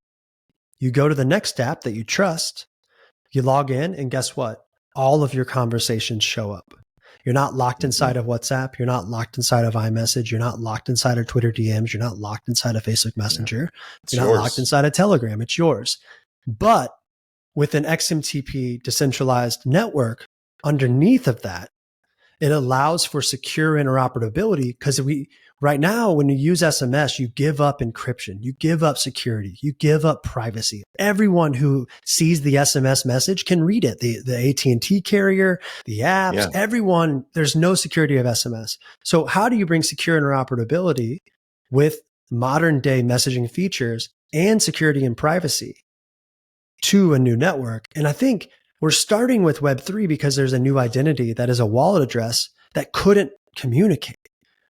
you go to the next app that you trust, you log in, and guess what? All of your conversations show up. You're not locked inside of WhatsApp. You're not locked inside of iMessage. You're not locked inside of Twitter DMs. You're not locked inside of Facebook Messenger. You're not locked inside of Telegram. It's yours. But with an XMTP decentralized network underneath of that, it allows for secure interoperability because right now, when you use SMS, you give up encryption, you give up security, you give up privacy. Everyone who sees the SMS message can read it. The AT&T carrier, the apps, everyone, there's no security of SMS. So how do you bring secure interoperability with modern day messaging features and security and privacy to a new network? And I think we're starting with Web3 because there's a new identity that is a wallet address that couldn't communicate.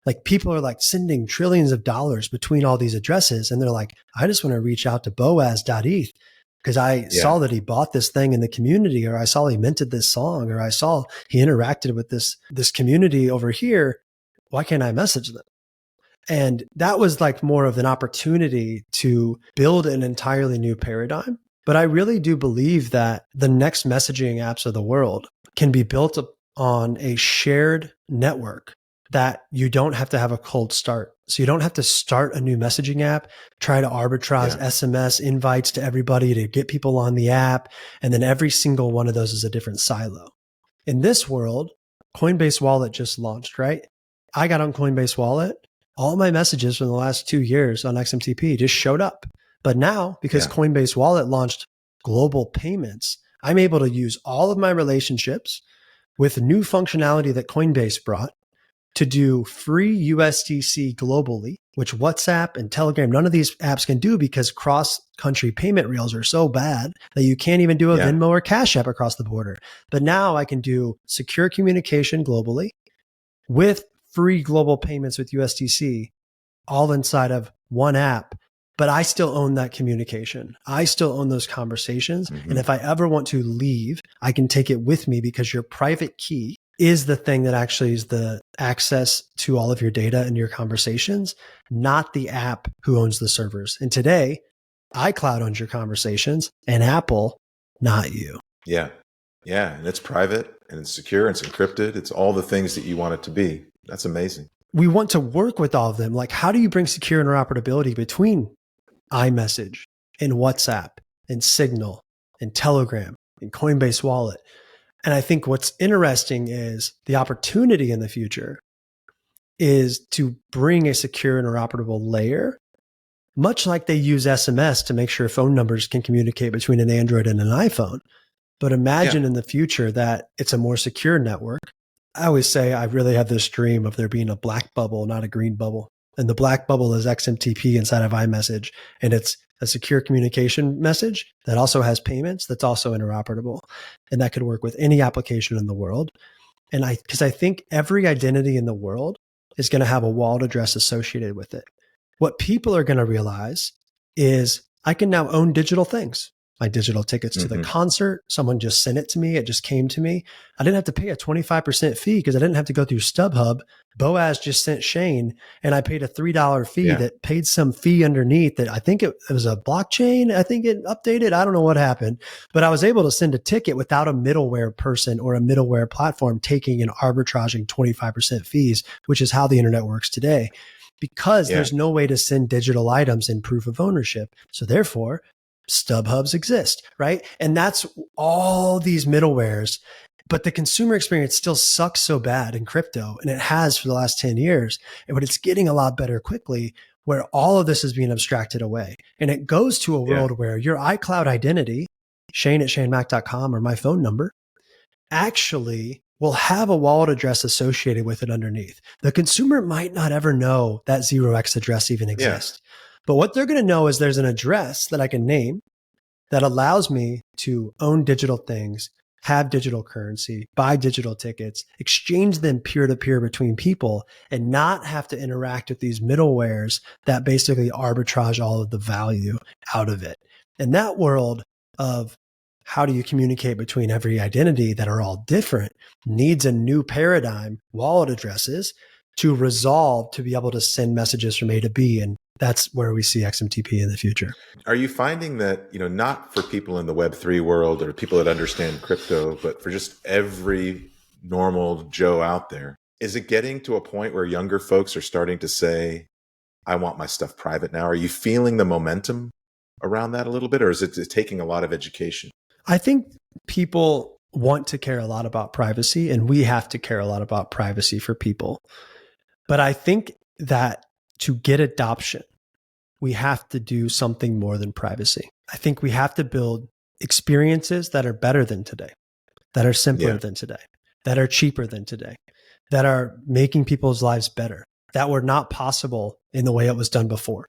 Like people are like sending trillions of dollars between all these addresses. And they're like, I just want to reach out to Boaz.eth because I saw that he bought this thing in the community, or I saw he minted this song, or I saw he interacted with this community over here. Why can't I message them? And that was like more of an opportunity to build an entirely new paradigm. But I really do believe that the next messaging apps of the world can be built on a shared network that you don't have to have a cold start. So you don't have to start a new messaging app, try to arbitrage SMS invites to everybody to get people on the app. And then every single one of those is a different silo. In this world, Coinbase Wallet just launched, right? I got on Coinbase Wallet. All my messages from the last 2 years on XMTP just showed up. But now, because Coinbase Wallet launched global payments, I'm able to use all of my relationships with new functionality that Coinbase brought to do free USDC globally, which WhatsApp and Telegram, none of these apps can do because cross-country payment rails are so bad that you can't even do a Venmo or Cash App across the border. But now I can do secure communication globally with free global payments with USDC all inside of one app. But I still own that communication. I still own those conversations. And if I ever want to leave, I can take it with me because your private key is the thing that actually is the access to all of your data and your conversations, not the app who owns the servers. And today, iCloud owns your conversations and Apple, not you. Yeah. Yeah. And it's private and it's secure and it's encrypted. It's all the things that you want it to be. That's amazing. We want to work with all of them. Like, how do you bring secure interoperability between iMessage and WhatsApp and Signal and Telegram and Coinbase Wallet? And I think what's interesting is the opportunity in the future is to bring a secure interoperable layer, much like they use SMS to make sure phone numbers can communicate between an Android and an iPhone. But imagine in the future that it's a more secure network. I always say I really have this dream of there being a black bubble, not a green bubble. And the black bubble is XMTP inside of iMessage. And it's a secure communication message that also has payments that's also interoperable. And that could work with any application in the world. And because I think every identity in the world is going to have a wallet address associated with it. What people are going to realize is I can now own digital things. my digital tickets to the Mm-hmm. concert. Someone just sent it to me. It just came to me. I didn't have to pay a 25% fee because I didn't have to go through StubHub. Boaz just sent Shane, and I paid a $3 fee that paid some fee underneath that I think it was a blockchain. I think it updated. I don't know what happened, but I was able to send a ticket without a middleware person or a middleware platform taking and arbitraging 25% fees, which is how the internet works today, because there's no way to send digital items in proof of ownership. So therefore, StubHubs exist, right? And that's all these middlewares. But the consumer experience still sucks so bad in crypto, and it has for the last 10 years. But it's getting a lot better quickly, where all of this is being abstracted away. And it goes to a world where your iCloud identity, shane@shanemac.com, or my phone number, actually will have a wallet address associated with it underneath. The consumer might not ever know that 0x address even exists. But what they're going to know is there's an address that I can name that allows me to own digital things, have digital currency, buy digital tickets, exchange them peer-to-peer between people, and not have to interact with these middlewares that basically arbitrage all of the value out of it. And that world of how do you communicate between every identity that are all different needs a new paradigm, wallet addresses, to resolve to be able to send messages from A to B. And that's where we see XMTP in the future. Are you finding that, not for people in the Web3 world or people that understand crypto, but for just every normal Joe out there, is it getting to a point where younger folks are starting to say, I want my stuff private now? Are you feeling the momentum around that a little bit, or is it taking a lot of education? I think people want to care a lot about privacy, and we have to care a lot about privacy for people. But I think that to get adoption, we have to do something more than privacy. I think we have to build experiences that are better than today, that are simpler than today, that are cheaper than today, that are making people's lives better, that were not possible in the way it was done before.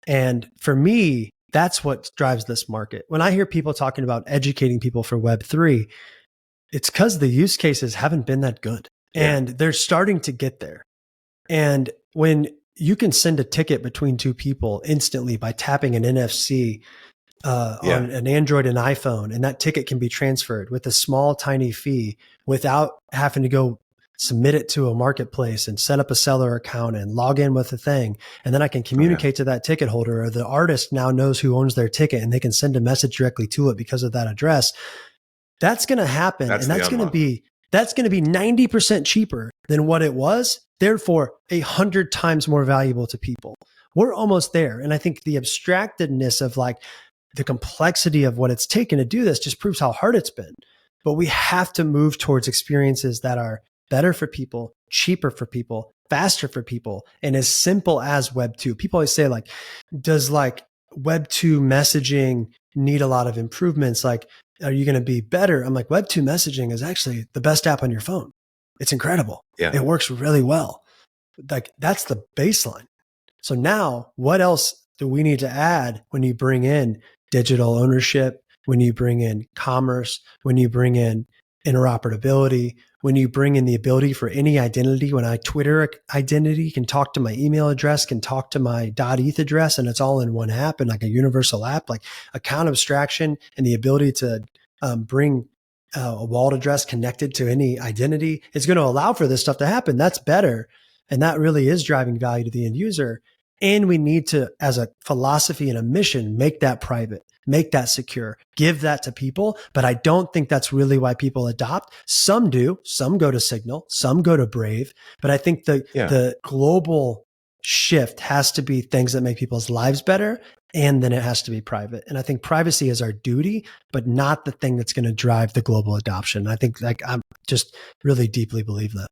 And for me, that's what drives this market. When I hear people talking about educating people for Web3, it's because the use cases haven't been that good. And they're starting to get there. And when you can send a ticket between two people instantly by tapping an NFC on an Android and iPhone, and that ticket can be transferred with a small, tiny fee without having to go submit it to a marketplace and set up a seller account and log in with a thing. And then I can communicate to that ticket holder, or the artist now knows who owns their ticket and they can send a message directly to it because of that address. That's going to happen. That's going to be 90% cheaper than what it was. Therefore, 100 times more valuable to people. We're almost there. And I think the abstractedness of like the complexity of what it's taken to do this just proves how hard it's been. But we have to move towards experiences that are better for people, cheaper for people, faster for people, and as simple as Web 2. People always say like, does like Web 2 messaging need a lot of improvements? Like, are you going to be better? I'm like, Web 2 messaging is actually the best app on your phone. It's incredible. It works really well. Like that's the baseline. So now what else do we need to add when you bring in digital ownership, when you bring in commerce, when you bring in interoperability, when you bring in the ability for any identity, when I Twitter identity can talk to my email address, can talk to my .eth address, and it's all in one app and like a universal app, like account abstraction and the ability to bring a wallet address connected to any identity is going to allow for this stuff to happen. That's better. And that really is driving value to the end user. And we need to, as a philosophy and a mission, make that private, make that secure, give that to people. But I don't think that's really why people adopt. Some do. Some go to Signal. Some go to Brave. But I think the global shift has to be things that make people's lives better. And then it has to be private. And I think privacy is our duty, but not the thing that's going to drive the global adoption. I think like I'm just really deeply believe that.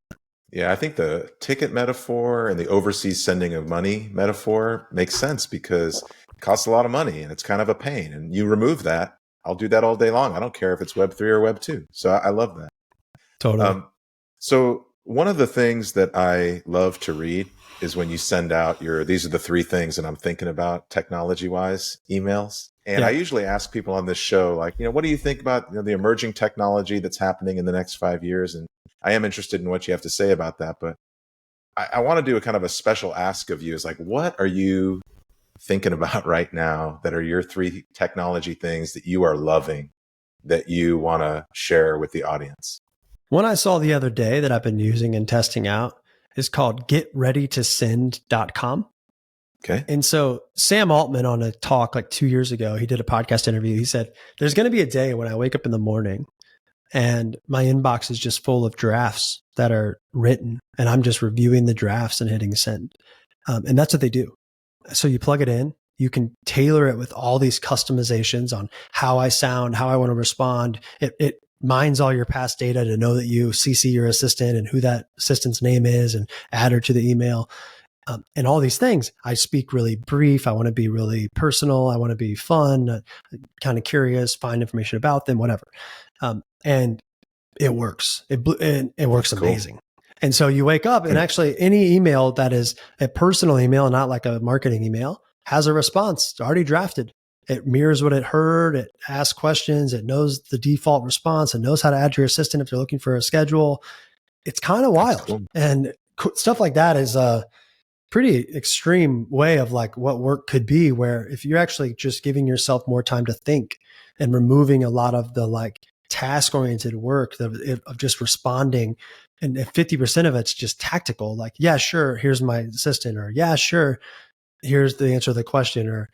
Yeah, I think the ticket metaphor and the overseas sending of money metaphor makes sense because it costs a lot of money and it's kind of a pain. And you remove that, I'll do that all day long. I don't care if it's Web3 or Web2. So I love that. Totally. So one of the things that I love to read is when you send out these are the 3 things that I'm thinking about technology-wise emails. And I usually ask people on this show, like, what do you think about the emerging technology that's happening in the next 5 years? And I am interested in what you have to say about that. But I want to do a kind of a special ask of you is like, what are you thinking about right now that are your 3 technology things that you are loving that you want to share with the audience? One I saw the other day that I've been using and testing out is called getreadytosend.com. Okay. And so Sam Altman, on a talk like 2 years ago, he did a podcast interview. He said, there's going to be a day when I wake up in the morning and my inbox is just full of drafts that are written, and I'm just reviewing the drafts and hitting send. And that's what they do. So you plug it in, you can tailor it with all these customizations on how I sound, how I want to respond. It mines all your past data to know that you CC your assistant and who that assistant's name is and add her to the email. And all these things. I speak really brief. I want to be really personal. I want to be fun, kind of curious, find information about them, whatever. And it works. It works amazing. Cool. And so you wake up and actually any email that is a personal email, not like a marketing email, has a response. It's already drafted. It mirrors what it heard. It asks questions. It knows the default response. It knows how to add your assistant if they're looking for a schedule. It's kind of wild. Cool. And stuff like that is a pretty extreme way of like what work could be, where if you're actually just giving yourself more time to think and removing a lot of the like task-oriented work of just responding, and 50% of it's just tactical, like, yeah, sure, here's my assistant, or yeah, sure, here's the answer to the question, or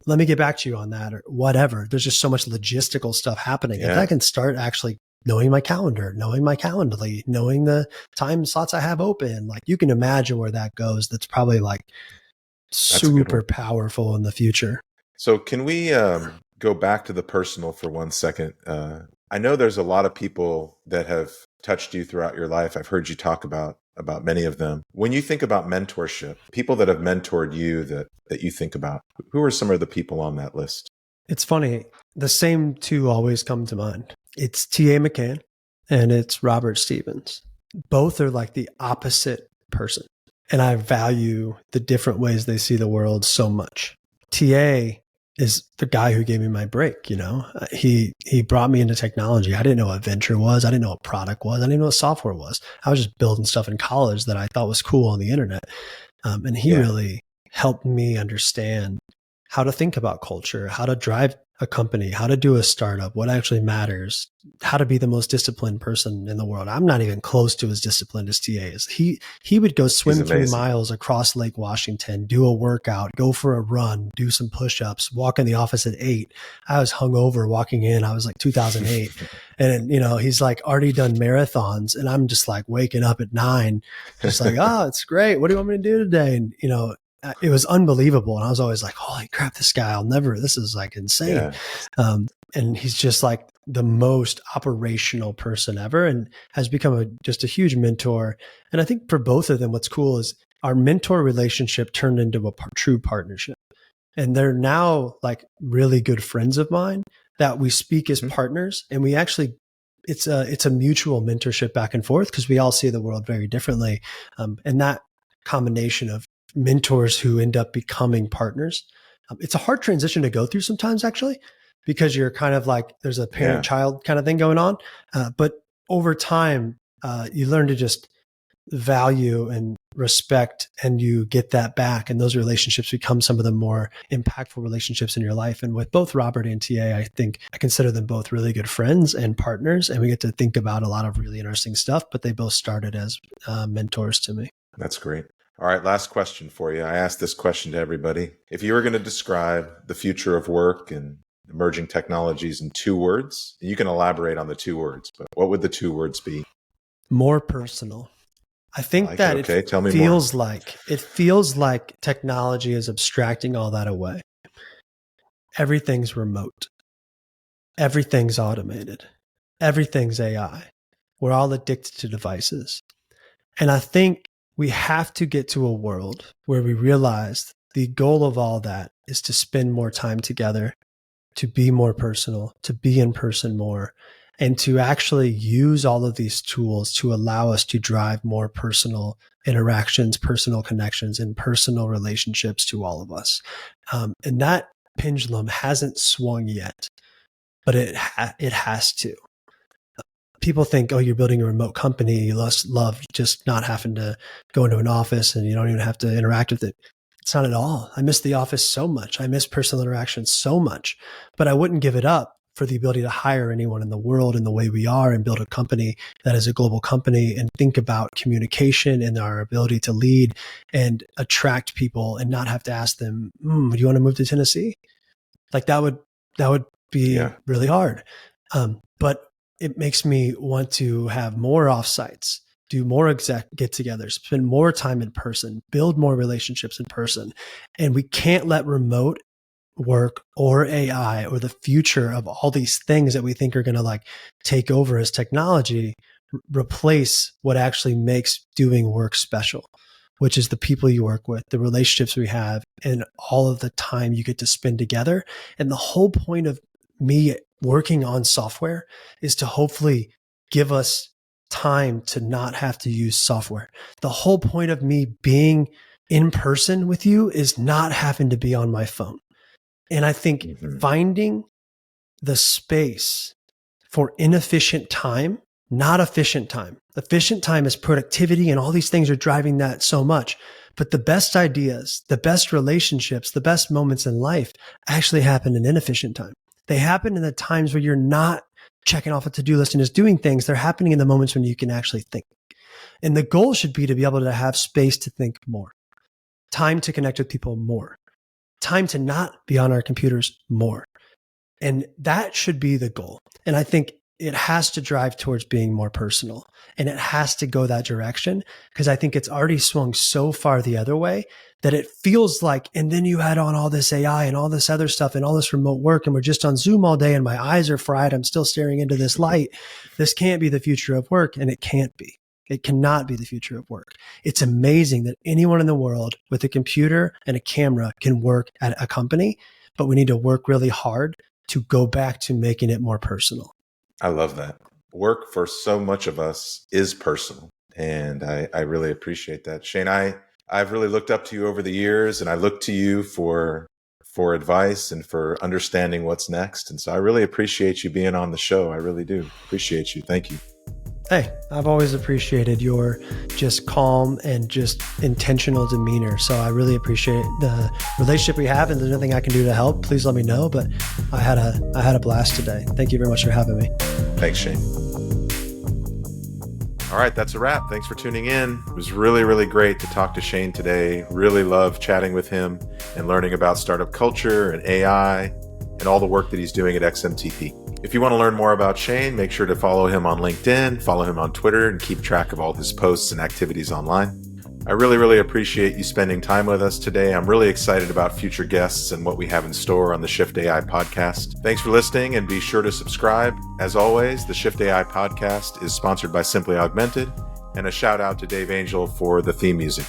let me get back to you on that, or whatever. There's just so much logistical stuff happening. Yeah. If I can start actually knowing my calendar, knowing my Calendly, knowing the time slots I have open, like you can imagine where that goes. That's probably like super powerful in the future. So can we go back to the personal for 1 second? I know there's a lot of people that have touched you throughout your life. I've heard you talk about many of them. When you think about mentorship, people that have mentored you that you think about, who are some of the people on that list? It's funny. The same two always come to mind. It's T.A. McCann and it's Robert Stevens. Both are like the opposite person. And I value the different ways they see the world so much. T.A. is the guy who gave me my break. You know, he brought me into technology. I didn't know what venture was. I didn't know what product was. I didn't know what software was. I was just building stuff in college that I thought was cool on the internet. And he really helped me understand how to think about culture, how to drive a company, how to do a startup, what actually matters, how to be the most disciplined person in the world. I'm not even close to as disciplined as TA is. He would go swim 3 miles across Lake Washington, do a workout, go for a run, do some push-ups, walk in the office at 8. I was hungover walking in. I was like 2008. And, you know, he's like already done marathons and I'm just like waking up at 9, just like, oh, it's great. What do you want me to do today? And, you know, it was unbelievable. And I was always like, holy crap, this guy, this is like insane. Yeah. And he's just like the most operational person ever and has become just a huge mentor. And I think for both of them, what's cool is our mentor relationship turned into a true partnership. And they're now like really good friends of mine that we speak as partners. And we actually, it's a mutual mentorship back and forth because we all see the world very differently. And that combination of mentors who end up becoming partners. It's a hard transition to go through sometimes, actually, because you're kind of like, there's a parent-child kind of thing going on. But over time, you learn to just value and respect, and you get that back. And those relationships become some of the more impactful relationships in your life. And with both Robert and TA, I think I consider them both really good friends and partners. And we get to think about a lot of really interesting stuff, but they both started as mentors to me. That's great. All right, last question for you. I asked this question to everybody. If you were going to describe the future of work and emerging technologies in 2 words, you can elaborate on the 2 words, but what would the 2 words be? More personal. I think that it feels like technology is abstracting all that away. Everything's remote. Everything's automated. Everything's AI. We're all addicted to devices. And I think we have to get to a world where we realize the goal of all that is to spend more time together, to be more personal, to be in person more, and to actually use all of these tools to allow us to drive more personal interactions, personal connections, and personal relationships to all of us. And that pendulum hasn't swung yet, but it has to. People think, oh, you're building a remote company. You love just not having to go into an office and you don't even have to interact with it. It's not at all. I miss the office so much. I miss personal interaction so much, but I wouldn't give it up for the ability to hire anyone in the world in the way we are and build a company that is a global company and think about communication and our ability to lead and attract people and not have to ask them, do you want to move to Tennessee? Like that would be really hard. But it makes me want to have more offsites, do more exec get-togethers, spend more time in person, build more relationships in person. And we can't let remote work or AI or the future of all these things that we think are going to like take over as technology replace what actually makes doing work special, which is the people you work with, the relationships we have, and all of the time you get to spend together. And the whole point of me working on software is to hopefully give us time to not have to use software. The whole point of me being in person with you is not having to be on my phone. And I think finding the space for inefficient time, not efficient time. Efficient time is productivity and all these things are driving that so much. But the best ideas, the best relationships, the best moments in life actually happen in inefficient time. They happen in the times where you're not checking off a to-do list and just doing things. They're happening in the moments when you can actually think. And the goal should be to be able to have space to think more, time to connect with people more, time to not be on our computers more. And that should be the goal. And I think it has to drive towards being more personal, and it has to go that direction, because I think it's already swung so far the other way that it feels like, and then you add on all this AI and all this other stuff and all this remote work, and we're just on Zoom all day and my eyes are fried. I'm still staring into this light. This can't be the future of work. And it can't be. It cannot be the future of work. It's amazing that anyone in the world with a computer and a camera can work at a company, but we need to work really hard to go back to making it more personal. I love that. Work for so much of us is personal. And I really appreciate that. Shane, I've really looked up to you over the years, and I look to you for advice and for understanding what's next. And so I really appreciate you being on the show. I really do appreciate you. Thank you. Hey, I've always appreciated your just calm and just intentional demeanor. So I really appreciate the relationship we have, and there's nothing I can do to help, please let me know. But I had a blast today. Thank you very much for having me. Thanks, Shane. All right, that's a wrap. Thanks for tuning in. It was really, really great to talk to Shane today. Really loved chatting with him and learning about startup culture and AI and all the work that he's doing at XMTP. If you want to learn more about Shane, make sure to follow him on LinkedIn, follow him on Twitter, and keep track of all his posts and activities online. I really, really appreciate you spending time with us today. I'm really excited about future guests and what we have in store on the Shift AI podcast. Thanks for listening, and be sure to subscribe. As always, the Shift AI podcast is sponsored by Simply Augmented, and a shout out to Dave Angel for the theme music.